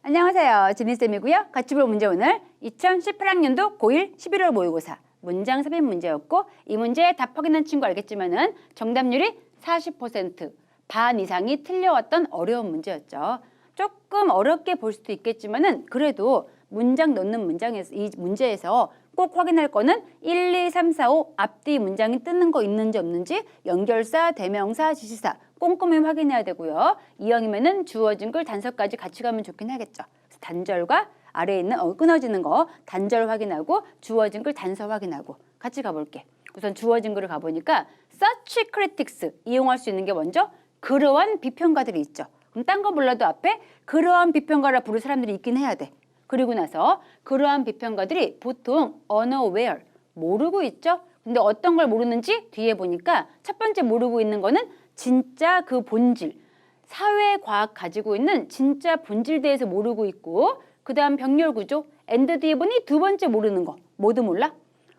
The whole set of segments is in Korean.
안녕하세요. 지니쌤이고요. 같이 볼 문제 오늘 2018학년도 고1 11월 모의고사 문장 삽입 문제였고 이 문제 답 확인한 친구 알겠지만은 정답률이 40%, 반 이상이 틀려왔던 어려운 문제였죠. 조금 어렵게 볼 수도 있겠지만은 그래도 문장 넣는 문장에서 이 문제에서 꼭 확인할 거는 1, 2, 3, 4, 5 앞뒤 문장이 뜨는 거 있는지 없는지 연결사, 대명사, 지시사 꼼꼼히 확인해야 되고요. 이왕이면은 주어진 글 단서까지 같이 가면 좋긴 하겠죠. 그래서 단절과 아래에 있는 끊어지는 거 단절 확인하고 주어진 글 단서 확인하고 같이 가볼게. 우선 주어진 글을 가보니까 such critics 이용할 수 있는 게 먼저 그러한 비평가들이 있죠. 그럼 딴 거 몰라도 앞에 그러한 비평가라 부를 사람들이 있긴 해야 돼. 그리고 나서 그러한 비평가들이 보통 unaware 모르고 있죠. 근데 어떤 걸 모르는지 뒤에 보니까 첫 번째 모르고 있는 거는 진짜 그 본질, 사회과학 가지고 있는 진짜 본질 대해서 모르고 있고 그 다음 병렬 구조, and 뒤에 보니 두 번째 모르는 거 모두 몰라?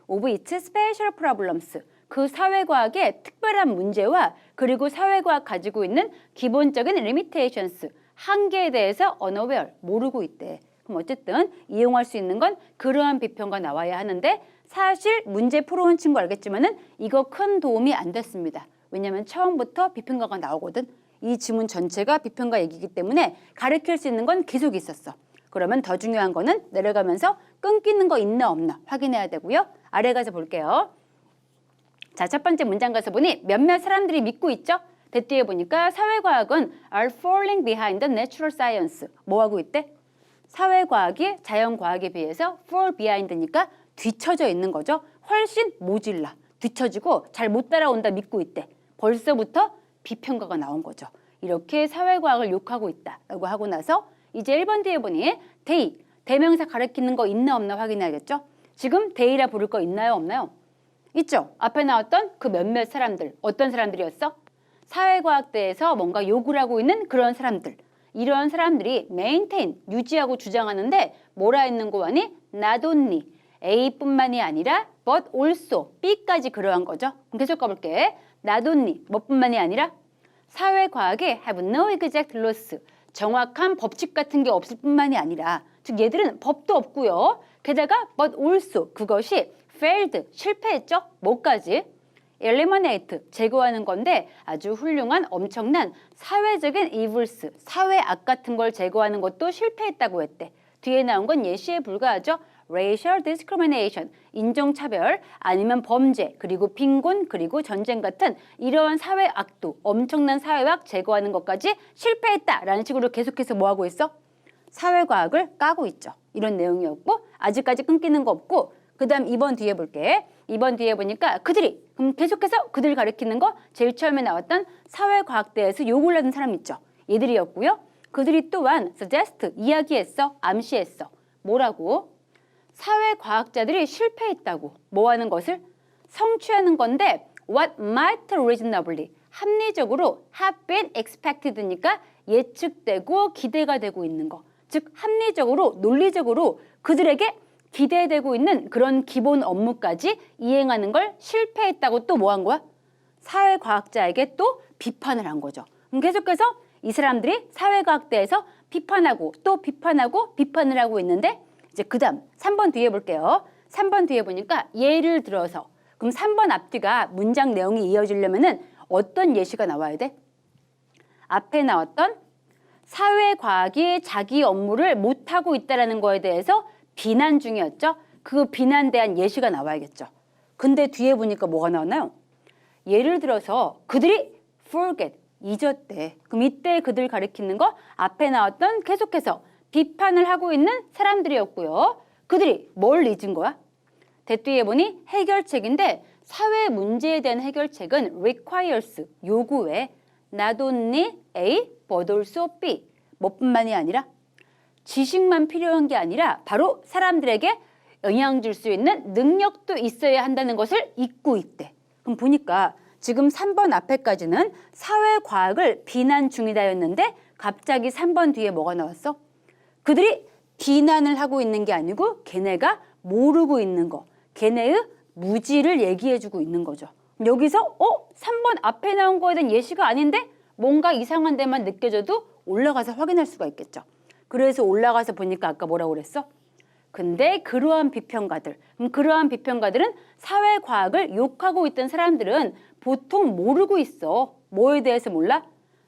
of its special problems, 그 사회과학의 특별한 문제와 그리고 사회과학 가지고 있는 기본적인 limitations, 한계에 대해서 unaware, 모르고 있대. 그럼 어쨌든 이용할 수 있는 건 그러한 비평가 나와야 하는데 사실 문제 풀어온 친구 알겠지만은 이거 큰 도움이 안 됐습니다. 왜냐면 처음부터 비평가가 나오거든. 이 지문 전체가 비평가 얘기이기 때문에 가르칠 수 있는 건 계속 있었어. 그러면 더 중요한 거는 내려가면서 끊기는 거 있나 없나 확인해야 되고요. 아래 가서 볼게요. 자, 첫 번째 문장 가서 보니 몇몇 사람들이 믿고 있죠? 뒤에 보니까 사회과학은 are falling behind the natural science. 뭐 하고 있대? 사회과학이 자연과학에 비해서 fall behind니까 뒤처져 있는 거죠. 훨씬 모질라. 뒤처지고 잘 못 따라온다 믿고 있대. 벌써부터 비평가가 나온 거죠. 이렇게 사회과학을 욕하고 있다라고 하고 나서 이제 1번 뒤에 보니 they, 대명사 가리키는 거 있나 없나 확인해야겠죠. 지금 they라 부를 거 있나요 없나요? 있죠. 앞에 나왔던 그 몇몇 사람들. 어떤 사람들이었어? 사회과학대에서 뭔가 욕을 하고 있는 그런 사람들. 이런 사람들이 maintain, 유지하고 주장하는데 뭐라 했는 거 아니? not only, A뿐만이 아니라 but also, B까지 그러한 거죠. 그럼 계속 가볼게. not only, 뭐뿐만이 아니라 사회과학에 have no exact laws, 정확한 법칙 같은 게 없을 뿐만이 아니라 즉 얘들은 법도 없고요. 게다가 but also, 그것이 failed, 실패했죠. 뭐까지? eliminate, 제거하는 건데 아주 훌륭한 엄청난 사회적인 evils, 사회악 같은 걸 제거하는 것도 실패했다고 했대. 뒤에 나온 건 예시에 불과하죠. racial discrimination, 인종차별, 아니면 범죄, 그리고 빈곤, 그리고 전쟁 같은 이러한 사회악도 엄청난 사회악 제거하는 것까지 실패했다라는 식으로 계속해서 뭐하고 있어? 사회과학을 까고 있죠. 이런 내용이었고 아직까지 끊기는 거 없고 그 다음 2번 뒤에 볼게. 2번 뒤에 보니까 그들이, 그럼 계속해서 그들 가리키는 거 제일 처음에 나왔던 사회과학대에서 욕을 하는 사람 있죠. 얘들이었고요. 그들이 또한 suggest, 이야기했어, 암시했어. 뭐라고? 사회과학자들이 실패했다고. 뭐 하는 것을? 성취하는 건데 what might reasonably, 합리적으로 have been expected니까 예측되고 기대가 되고 있는 거. 즉 합리적으로, 논리적으로 그들에게 기대되고 있는 그런 기본 업무까지 이행하는 걸 실패했다고 또 뭐 한 거야? 사회과학자에게 또 비판을 한 거죠. 그럼 계속해서 이 사람들이 사회과학대에서 비판하고 또 비판하고 비판을 하고 있는데 이제 그 다음 3번 뒤에 볼게요. 3번 뒤에 보니까 예를 들어서 그럼 3번 앞뒤가 문장 내용이 이어지려면은 어떤 예시가 나와야 돼? 앞에 나왔던 사회과학이 자기 업무를 못하고 있다는 거에 대해서 비난 중이었죠. 그 비난에 대한 예시가 나와야겠죠. 근데 뒤에 보니까 뭐가 나왔나요? 예를 들어서 그들이 forget, 잊었대. 그럼 이때 그들 가리키는 거 앞에 나왔던 계속해서 비판을 하고 있는 사람들이었고요. 그들이 뭘 잊은 거야? 뒤에 보니 해결책인데 사회 문제에 대한 해결책은 requires, 요구해. not only A, but also B. 뭐뿐만이 아니라 지식만 필요한 게 아니라 바로 사람들에게 영향 줄 수 있는 능력도 있어야 한다는 것을 잊고 있대. 그럼 보니까 지금 3번 앞에까지는 사회과학을 비난 중이다였는데 갑자기 3번 뒤에 뭐가 나왔어? 그들이 비난을 하고 있는 게 아니고 걔네가 모르고 있는 거. 걔네의 무지를 얘기해주고 있는 거죠. 여기서 3번 앞에 나온 거에 대한 예시가 아닌데 뭔가 이상한 데만 느껴져도 올라가서 확인할 수가 있겠죠. 그래서 올라가서 보니까 아까 뭐라고 그랬어? 근데 그러한 비평가들은 사회과학을 욕하고 있던 사람들은 보통 모르고 있어. 뭐에 대해서 몰라?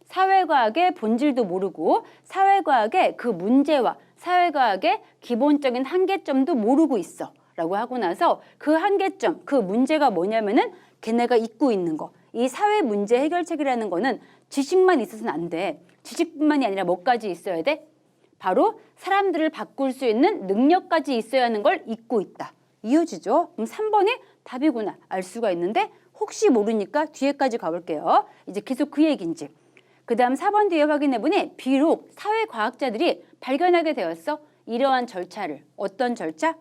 사회과학의 본질도 모르고 사회과학의 그 문제와 사회과학의 기본적인 한계점도 모르고 있어 라고 하고 나서 그 한계점, 그 문제가 뭐냐면은 걔네가 잊고 있는 거. 이 사회 문제 해결책이라는 거는 지식만 있어서는 안 돼. 지식뿐만이 아니라 뭐까지 있어야 돼? 바로 사람들을 바꿀 수 있는 능력까지 있어야 하는 걸 잊고 있다. 이어지죠? 그럼 3번이 답이구나 알 수가 있는데 혹시 모르니까 뒤에까지 가볼게요. 이제 계속 그 얘기인지. 그 다음 4번 뒤에 확인해보니 비록 사회과학자들이 발견하게 되었어. 이러한 절차를. 어떤 절차?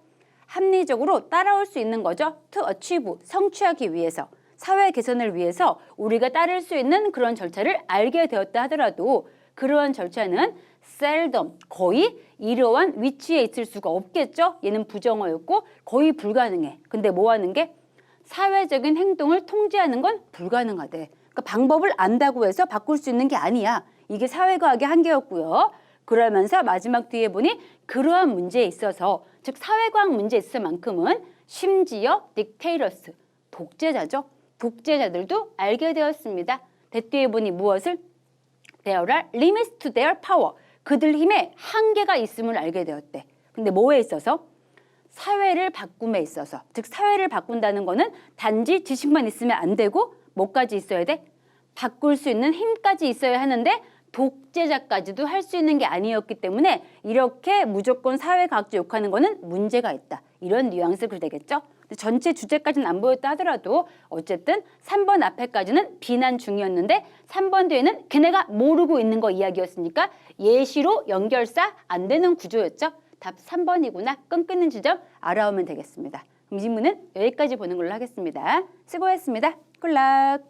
합리적으로 따라올 수 있는 거죠. to achieve, 성취하기 위해서. 사회 개선을 위해서 우리가 따를 수 있는 그런 절차를 알게 되었다 하더라도 그러한 절차는 seldom, 거의 이러한 위치에 있을 수가 없겠죠. 얘는 부정어였고 거의 불가능해. 근데 뭐 하는 게? 사회적인 행동을 통제하는 건 불가능하대. 그러니까 방법을 안다고 해서 바꿀 수 있는 게 아니야. 이게 사회과학의 한계였고요. 그러면서 마지막 뒤에 보니 그러한 문제에 있어서 즉 사회과학 문제에 있어서만큼은 심지어 dictators, 독재자죠. 독재자들도 알게 되었습니다. 대뒤에 보니 무엇을? There are limits to their power. 그들 힘에 한계가 있음을 알게 되었대. 근데 뭐에 있어서? 사회를 바꿈에 있어서. 즉 사회를 바꾼다는 거는 단지 지식만 있으면 안 되고 뭐까지 있어야 돼? 바꿀 수 있는 힘까지 있어야 하는데 독재자까지도 할 수 있는 게 아니었기 때문에 이렇게 무조건 사회과학자 욕하는 거는 문제가 있다. 이런 뉘앙스로 되겠죠? 전체 주제까지는 안 보였다 하더라도 어쨌든 3번 앞에까지는 비난 중이었는데 3번 뒤에는 걔네가 모르고 있는 거 이야기였으니까 예시로 연결사 안 되는 구조였죠. 답 3번이구나. 끊기는 지점 알아오면 되겠습니다. 그럼 질문은 여기까지 보는 걸로 하겠습니다. 수고했습니다. 굿락.